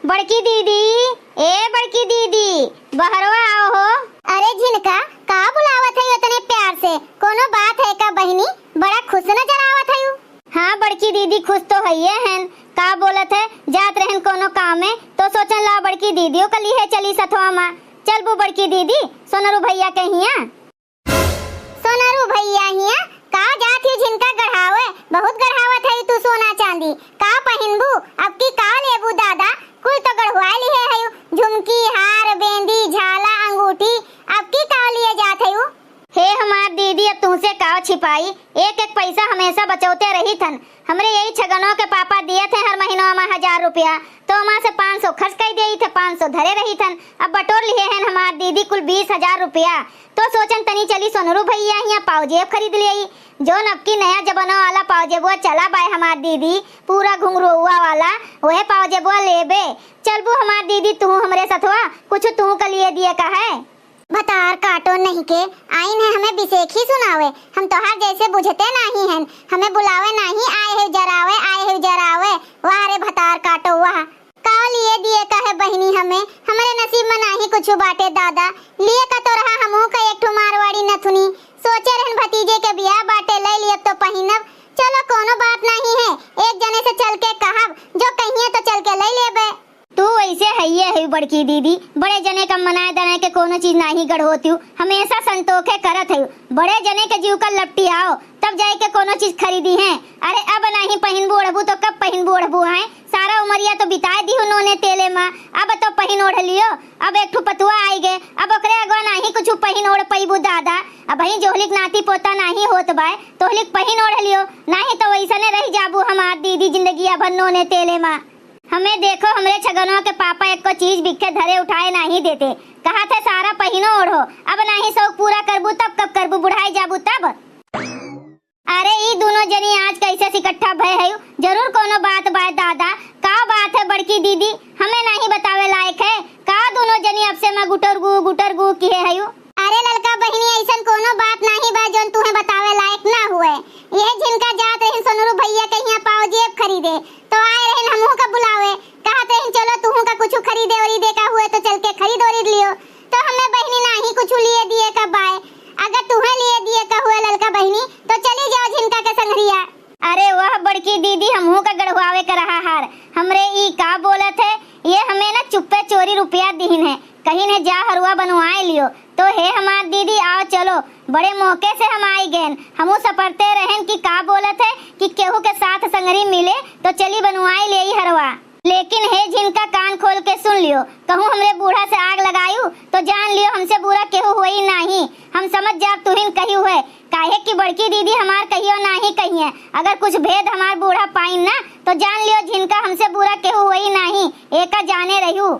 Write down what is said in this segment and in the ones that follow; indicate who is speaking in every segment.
Speaker 1: बड़की दीदी, ए बड़की दीदी, बहरवा आओ हो।
Speaker 2: अरे झिनका, का बुलावत है इतने प्यार से? कोनो बात है का बहनी? बड़ा खुश नजर आवत है।
Speaker 1: हाँ बड़की दीदी, खुश तो हइये हैं। का बोलत है, जात रहन कोनो काम में तो सोचन ला बड़की दीदियों का लिए चली सथवा मा। चल बो बड़की दीदी, सोनरू भैया के हिया।
Speaker 2: सोनरू भैया हिया का जात है झिनका गढ़ावे? बहुत गढ़ावत है तू सोना चांदी। का पहनबू? अब की का लेबू दादा? कुल तो गढ़वा लिए है, झुमकी, हार, बेंदी, झाला, अंगूठी। अब की का लिए जात है?
Speaker 1: हे हमार दीदी, अब तुमसे का छिपाई? एक एक पैसा हमेशा बचौते रही थन। हमरे यही छगनों के पापा दिए थे हर महीनों में 1000 रुपया, तो वहाँ से 500 खर्च कर दिए थे, 500 धरे रही थन। अब बटोर लिए हैं हमार दीदी कुल 20,000 रुपया। तो सोचन तनी चली सोनरू भैया यहाँ पावजेब खरीद लिया, जो नबकी नया जमाना वाला पावजेब चला बाय हमार दीदी, पूरा घुंघरुआ वाला, वह पावजेब लेबे। चल बो हमार दीदी, तू हमरे सथवा कुछ तू का लिए दिए का है?
Speaker 2: बतार काटो नहीं के आइन है हमें बिसेखी सुनावे। हम तो हर जैसे बुझते नहीं हैं, हमें बुलावे नहीं, आए है जरावे, आए है जरावे। वाह रे भतार काटो वाह। का लिए दिए का है बहनी? हमें हमारे नसीब में नहीं कुछ बाटे दादा। लिए का तो रहा हमहू का एक ठो मारवाड़ी नथुनी। सोचे रहन भतीजे के बियाह बाटे, ले लिए तो पहिनब। चलो कोनो बात नहीं है, एक जने से चल के कहब, जो कहिए तो चल के ले लेबे।
Speaker 1: तू ऐसे हइये है बड़की दीदी, बड़े जने का मनाए दनाए के कोनो चीज नहीं गढ़ोती हूँ, हमेशा संतोखे करत है। बड़े जने के जीव का लपटी आओ तब जाए के कोनो चीज खरीदी है। अरे अब नहीं पहनबू ओढ़बू तो कब पहनबू ओढ़बू है? सारा उमरिया तो बिताए दी नोने तेले में, अब तो पहन ओढ़ लियो। अब एक ठो पतुआ आई गे, अब ओकरे अगवा नहीं कुछ पहन ओढ़ पैबू दादा। अब ही जोहलिक नाती पोता नहीं होत बाय, तोहलिक पहन ओढ़ लियो, नहीं तो वैसने रह जाबू हमार दीदी जिंदगी अब नोने तेले में। हमें देखो, हमरे छगनों के पापा एक को चीज बिखे धरे उठाए नहीं देते, कहा थे सारा पहिनो ओढ़ो। अब नहीं शौक पूरा करबू तब कब करबू, बुढ़ाई जाबू तब। अरे ई दोनों जनी आज कैसे इकट्ठा भय है? जरूर कोनो बात बात दादा। का बात है बड़की दीदी, हमें नहीं बतावे लायक है? का दोनों जनी अब से मैं गुटरगु किए है?
Speaker 2: अरे ललका बहनी, ऐसन कोनो बात नहीं बा जोन तुम्हें बतावे लायक ना हुए। यह जिनका जात रहन सोनरू भैया के यहाँ पावजेब खरीदे, तो आए रहन हमहू का बुलावे, कहते हैं चलो तुहू का कुछ खरीदे और देखा हुए तो चल के खरीद और लियो। तो हमें बहनी नहीं कुछ लिए दिए का बाय। अगर तुम्हें लिए दिए का हुए ललका बहनी तो चली जाओ झिनका के संगरिया।
Speaker 1: अरे वाह बड़की दीदी, हमहू का गढ़वावे कर रहा हार। हमरे ई का बोलत है, ये हमें ना चुप्पे चोरी रुपया दीन है, कहीं ने जा हरुआ बनवाए लियो। तो हे हमार दीदी आओ चलो, बड़े मौके से हम आई गए। हमू सपरते रहन कि का बोलत है कि केहू के साथ संगरी मिले तो चली बनवाई ले हरवा। लेकिन हे जिनका कान खोल के सुन लियो, कहूँ हमरे बूढ़ा से आग लगायू तो जान लियो हमसे बुरा केहू हुई नहीं। हम समझ जाब तुहिन कही हुए, काहे कि बड़की दीदी हमार कहियो नहीं कहिए। अगर कुछ भेद हमार बूढ़ा पाइन ना तो जान लियो जिनका हमसे बुरा केहू हुई नहीं, एका जाने रहू।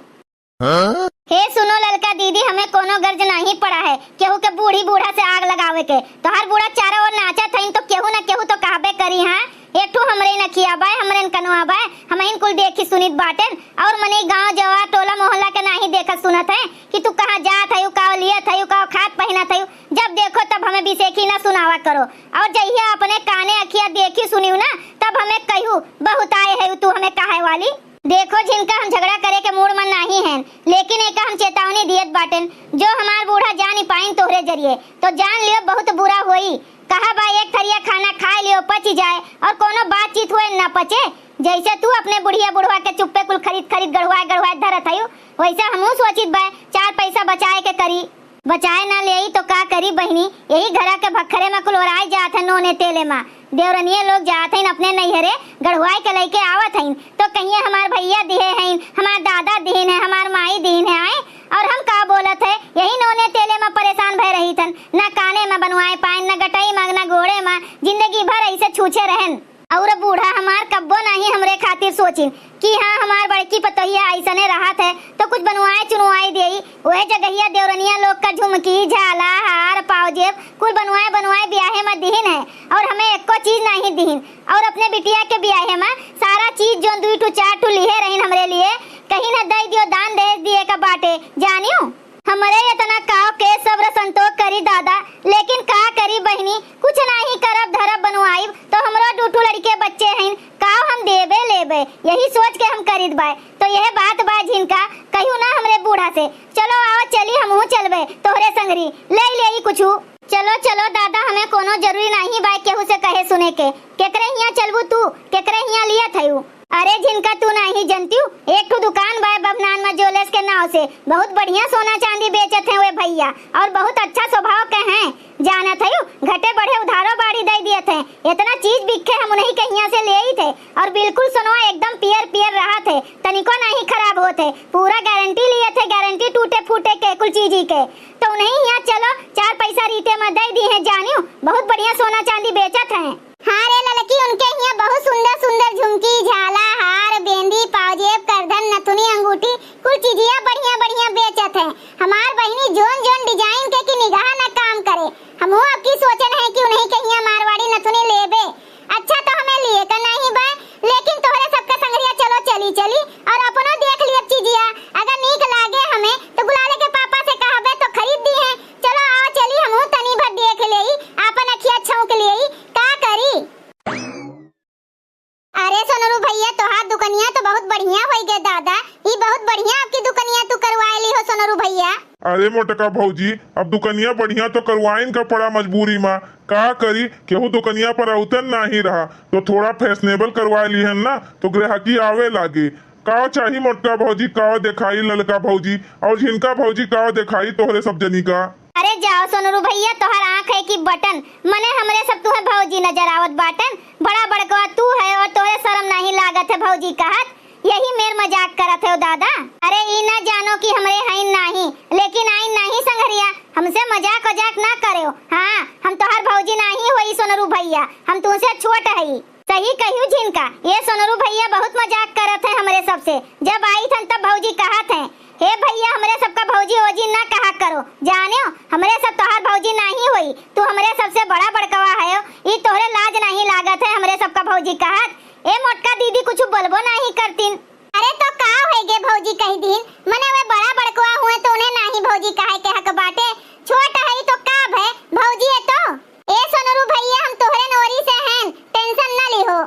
Speaker 1: हे सुनो ललका दीदी, हमें कोनो गर्ज नहीं पड़ा है केहू के बूढ़ी बूढ़ा से आग लगावे के। तो हर बूढ़ा चारों ओर नाचा था तो केहू न केहू तो कहबे करी। हाँ एक ठो हमरे न किया बाय, हमरे न कनवा बाय, हम इन कुल देखी सुनित बाटन। और मने गांव जवार टोला मोहल्ला के नहीं देखत सुनत है कि तू कहाँ जात है, का लियत है, का खात पहनत है। जब देखो तब हमें बिसेखी ना सुनावा करो, और जहिया अपने काने अखिया देखी सुनियो ना तब हमें कहू बहुत आए है तू हमें कहे वाली। देखो जिनका हम झगड़ा करे के मूड में नहीं है, लेकिन एक हम चेतावनी दियत बाटन, जो हमार बूढ़ा जान पाइन तोहरे जरिए तो जान लियो बहुत बुरा होई। कहा बा एक थरिया खाना खा लियो पच जाए और कोनो बातचीत हुए न पचे। जैसे तू अपने बुढ़िया बुढ़वा के चुप्पे कुल खरीद गढ़वाए धरत है, वैसा हमहू सोचित बा 4 पैसा बचाए के करी। बचाए ना ले तो का करी बहनी, यही घरा के भखरे में कुल ओराई जात है नोने तेले में। देवरनिये लोग जात हैं अपने नैहरे गढ़वाई के लेके आवत हैं, तो कहिए हमार भैया दिए हैं, हमार दादा दीन है, हमार माई दीन है आए। और हम का बोलत है, यही नोने तेले में परेशान भय रही थन, न काने में बनवाए पाइन, न गटई में, न घोड़े में, जिंदगी भर ऐसे छूछे रहन। और बूढ़ा हमार कब्बो नहीं हमरे खातिर सोचिन कि हाँ हमार बड़की पतोहिया ऐसने राहत है तो कुछ बनवाए चुनवाई देई। वह जगहिया देवरनिया लोग का झुमकी, झाला, हार, पावजेब कुल बनवाए ब्याहे में दीन है, और हमें एको चीज नहीं दीन। और अपने बिटिया के ब्याहे में सारा चीज जो 2 टू 4 टू लिए रहीन हमरे लिए, कहीं न दई दियो दान दहेज दिए का बाटे जानियो। हमारे इतना काव के सब्र संतोष करी दादा, लेकिन का करी बहनी, कुछ नहीं करब धरब बनवाई तो हमरो 2 लड़के बच्चे हैं, काव हम देबे लेबे यही सोच के हम करीत बाय। तो यह बात बा झिनका कहू ना हमरे बूढ़ा से। चलो आओ चली हमहू चलबे तोहरे संगरी ले ले कुछ। चलो चलो दादा, हमें कोनो जरूरी नहीं बा केहू से कहे सुने के। केकरे हिया चलबू तू, केकरे हिया लिया थयू? अरे जिनका तू नहीं जानती हूँ, एक ठो दुकान बा बभनान में ज्वेलर्स के नाव से। बहुत बढ़िया सोना चांदी बेचत है वे भैया और बहुत अच्छा स्वभाव के हैं। जानत है घटे बढ़े उधारो बाड़ी दे दिए थे। इतना चीज बिके हम उन्हीं के यहाँ से ले ही थे और बिल्कुल सोनवा एकदम पियर पियर रहा थे, तनिको नहीं खराब होते। पूरा गारंटी लिए थे, गारंटी टूटे फूटे के कुल चीज ही के। तो उन्हीं यहाँ चलो 4 पैसा रीते में दे दी है जानियो। बहुत बढ़िया सोना चांदी बेचत है।
Speaker 2: हाँ रे लड़की, उनके यहाँ बहुत सुंदर सुंदर झुमकी, झाला, हार, बेंदी, पाजेब, करधन, नथुनी, अंगूठी, कुल चीजिया बढ़िया बढ़िया बेचत है। हमार बहनी जोन जोन डिजाइन के की निगाह न काम करे। हम अब की सोचन है कि उन्हीं के यहाँ मारवाड़ी नथुनी लेबे। अच्छा तो हमें लिए का नहीं बा, लेकिन तोहरे सबका संगरिया चलो चली चली और अपनो देख लिया चीजिया। अगर नीक लागे हमें तो गुलाले के पापा से कहबे तो खरीद दी है। चलो आओ चली, हमहू तनी भर देख लेई, आपन अखिया छौंक लेई का करी। अरे सोनरू भैया, तोहार दुकनिया तो बहुत बढ़िया होई गे दादा। ई बहुत बढ़िया आपकी दुकनिया तू करवाएली हो सोनरू भैया।
Speaker 3: अरे मोटका भौजी, अब दुकनिया बढ़िया तो करवाइन का पड़ा मजबूरी में। का करी, केहू दुकनिया पर औतन नहीं रहा तो थोड़ा फैशनेबल करवा ली है ना, तो ग्राहकी आवे लागे। का चाहिए मोटका भौजी, का दिखाई ललका भौजी और झिनका भौजी, का दिखाई तोहरे सब जनी का।
Speaker 1: अरे जाओ सोनरू भैया, तोहर आँख है कि बटन, मने हमरे सब तुम्हें भौजी नजर आवत बाटन। बड़ा बड़का तू है और तोहरे शर्म नहीं लागत है भौजी कहत। यही मेर मजाक करत है दादा। अरे ई ना जानो कि हमरे हैं नहीं, लेकिन आई नहीं संगरिया, हमसे मजाक वजाक ना करो। हाँ, हम तोहर भौजी नहीं होई सोनरू भैया, हम तुमसे छोट है। सही कहियो झिनका, ये सोनरू भैया बहुत मजाक करत है हमरे सबसे। जब आई थन तब भौजी कहत है, हे भैया हमरे सबका भौजी ओजी ना कहा करो, जानियो हमरे सब तोहार भौजी नहीं होई, तू हमरे सबसे बड़ा बड़कवा है। ई तोहरे लाज नहीं लागत है हमरे सबका भौजी कहत। ए मोटका दीदी कुछ बोलबो नहीं करतीन।
Speaker 2: अरे तो का होएगे भौजी कह दिन, मने वे बड़ा बड़कवा हुए तो उन्हें नहीं भौजी कहे के हक बाटे। छोट है तो का भय, भौजी है तो। ए सोनरू भैया, हम तोहरे नोरी से हैं, टेंशन ना लिहो।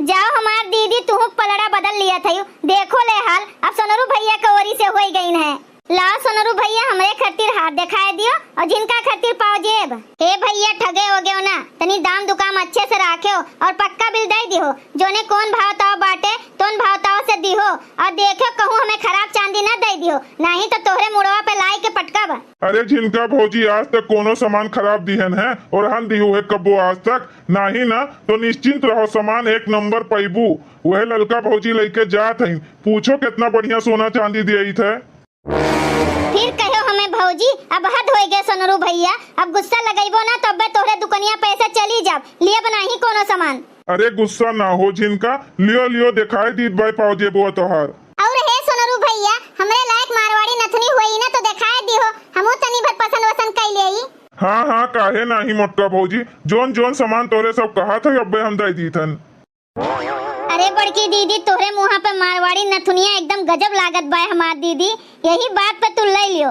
Speaker 1: जाओ हमार दीदी, तू पलड़ा बदल लिया थयू, देखो ले हाल अब सोनरू भैया के ओरी से होई गईन है। लाओ सोनरू भैया हमरे खातिर हाथ दिखाए दियो और जिनका खातिर पाजेब। हे भैया ठगे हो गए ना, तनी दाम दुकाम अच्छे से राखो और पक्का बिल दे दियो। जोने कौन भाव ताव बाटे तोन भाव ताव से दिहो और देखो कहूँ हमें खराब चांदी ना दे दियो, नहीं तो तोहरे मुड़वा पे लाई के पटकब।
Speaker 3: अरे झिनका भौजी, आज तक कोनो सामान खराब दिहन है और हन दिहु है कबो आज तक नहीं ना, तो निश्चिंत रहो, सामान एक नंबर पैबू। वह ललका भौजी लेके जात है, पूछो कितना बढ़िया सोना चांदी दिए थे।
Speaker 1: फिर कहो हमें भौजी, अब हद हो गए सोनरू भैया, अब गुस्सा लगाइबो ना तब तोहरे दुकनिया पैसे चली जाब, लिए बनाही कोनो सामान।
Speaker 3: अरे गुस्सा ना हो झिनका, लियो लियो दिखाई दी भाई पाजेबो तोहार।
Speaker 2: और हे सोनरू भैया, हमरे लायक मारवाड़ी नथुनी होई ना तो दिखाए दिहो, हमहू तनी भर पसंद वसंद कर लेई।
Speaker 3: हाँ हाँ, काहे नहीं मोटका भौजी, जोन जोन सामान तोरे सब कहा था अब्बे हम दे दी थन।
Speaker 1: अरे बड़की दीदी, तोहरे मुँह पे मारवाड़ी नथुनिया एकदम गजब लागत बा हमार दीदी। यही बात पे तू ले लियो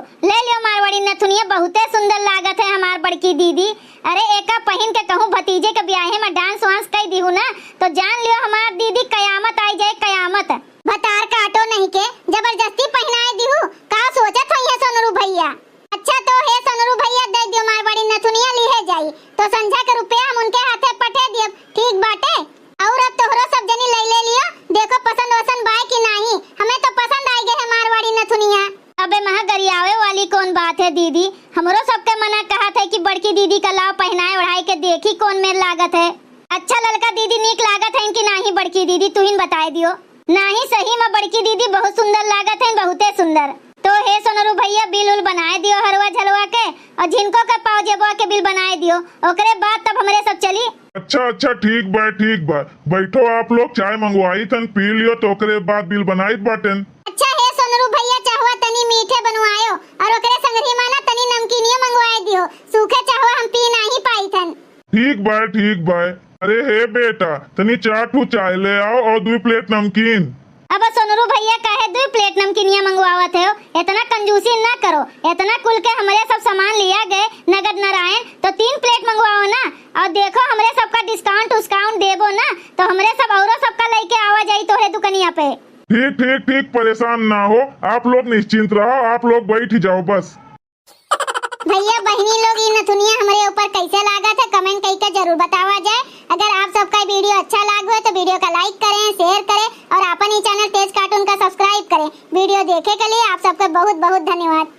Speaker 1: मारवाड़ी नथुनिया, बहुते सुंदर लागत है हमार बड़की दीदी। अरे एका पहन के कहूँ भतीजे के ब्याहे में डांस वांस कर दीहू ना तो जान लियो हमार दीदी कयामत आई जाए, कयामत।
Speaker 2: भतार काटो नहीं के जबरदस्ती पहनाए दिहू, का सोचत है सोनरू भैया। अच्छा तो हे सोनरू भैया, दे दियो मारवाड़ी नथुनिया लिए जाई तो संझा के रुपया हम उनके हाथे पठे दियो, ठीक बाटे। और अब तोहरो सब जनी ले लियो, देखो पसंद वसंद बाय कि नहीं, हमें तो पसंद आई गए है मारवाड़ी नथुनिया।
Speaker 1: अबे महा गरियावे वाली कौन बात है दीदी, हमरो सबके मना कहा था कि बड़की दीदी का लाव पहनाए ओढ़ाई के देखी कौन मेर लागत है। अच्छा ललका दीदी नीक लागत है कि नहीं बड़की दीदी, तू ही बताए दियो। नहीं सही में बड़की दीदी बहुत सुंदर लागत है, बहुते सुंदर। तो हे सोनरू भैया, बिल उल बनाए दियो हरवा झलवा के और जिनको का पाजेबो के बिल बनाए दियो, ओकरे बाद तब हमरे सब चली।
Speaker 3: अच्छा अच्छा, ठीक बा, बैठो आप लोग, चाय मंगवाई तन पी लियो तो ओकरे बाद बिल बनाई बाटन।
Speaker 2: अच्छा हे सोनरू भैया, चाहुआ तनी मीठे बनवायो और ओकरे संगरी माना तनी नमकीनिया मंगवाए दियो, सूखे चाहुआ हम पी नहीं पाई थन।
Speaker 3: ठीक बा। अरे हे बेटा, तनी 4 ठू चाय ले आओ और 2 प्लेट नमकीन।
Speaker 1: अब सोनरू भैया काहे 2 प्लेट नमकीनिया मंगवावत हो, इतना कंजूसी ना करो। इतना कुल के हमरे सब सामान लिया गए नगद नारायण, तो 3 प्लेट मंगवाओ ना। और देखो हमरे सबका डिस्काउंट देबो ना तो हमरे सब औरो सबका लेके आवा जाई तोहरे दुकनिया पे।
Speaker 3: ठीक ठीक ठीक, परेशान ना हो, आप लोग निश्चिंत रहो, आप लोग बैठ जाओ बस।
Speaker 2: भैया बहनी लोग ये नथुनिया हमारे ऊपर कैसे लागा था कमेंट करके जरूर बतावा जाए। अगर आप सबका वीडियो अच्छा लगा हो तो वीडियो का लाइक करें, शेयर करें और अपन ही चैनल तेज कार्टून का सब्सक्राइब करें। वीडियो देखे के लिए आप सबका बहुत बहुत धन्यवाद।